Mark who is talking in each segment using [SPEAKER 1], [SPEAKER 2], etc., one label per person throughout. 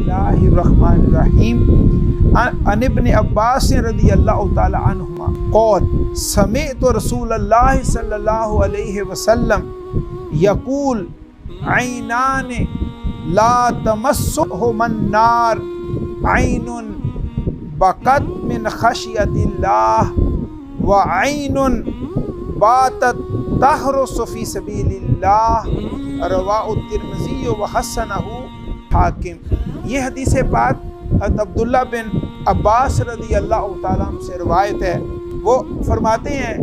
[SPEAKER 1] اللہ الرحمن الرحیم عن ابن عباس رضی اللہ تعالی عنہما قال سمعت رسول اللہ صلی اللہ علیہ وسلم یقول عینان لا تمسہما النار عین بکت من خشیت اللہ وعین باتت تحرس فی سبیل اللہ رواہ الترمذی وحسنہ حاکم۔ یہ حدیث پاک عبداللہ بن عباس رضی اللہ تعالیٰ عنہ سے روایت ہے۔ وہ فرماتے ہیں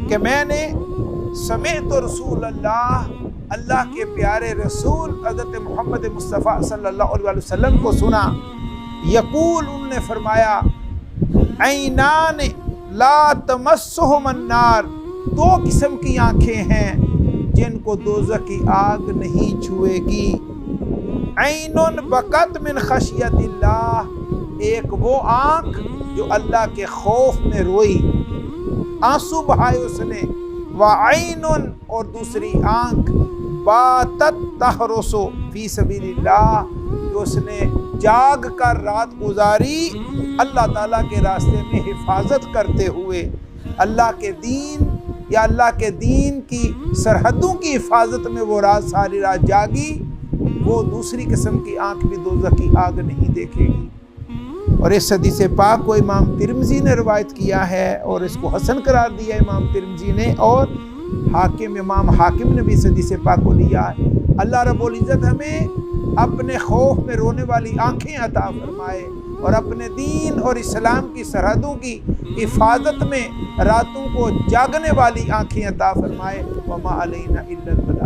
[SPEAKER 1] کہ میں نے سمعت رسول اللہ کے پیارے رسول حضرت محمد مصطفیٰ صلی اللہ علیہ وسلم کو سنا، یقول انہوں نے فرمایا عینان لا تمسہما النار، دو قسم کی آنکھیں ہیں جن کو دوزخ کی آگ نہیں چھوئے گی۔ عین بکت من خشیت اللہ، ایک وہ آنکھ جو اللہ کے خوف میں روئی، آنسو بہائے اس نے، وعین اور دوسری آنکھ باتت تحرس فی سبیل اللہ، جو اس نے جاگ کر رات گزاری اللہ تعالیٰ کے راستے میں حفاظت کرتے ہوئے، اللہ کے دین یا اللہ کے دین کی سرحدوں کی حفاظت میں وہ رات ساری رات جاگی، وہ دوسری قسم کی آنکھ بھی دوزخ کی آگ نہیں دیکھے گی۔ اور اس حدیث پاک کو امام ترمذی نے روایت کیا ہے اور اس کو حسن قرار دیا امام ترمذی نے، اور امام حاکم نے بھی اس حدیث پاک کو لیا ہے۔ اللہ رب العزت ہمیں اپنے خوف میں رونے والی آنکھیں عطا فرمائے اور اپنے دین اور اسلام کی سرحدوں کی حفاظت میں راتوں کو جاگنے والی آنکھیں عطا فرمائے۔ وما علینا الا البلاغ۔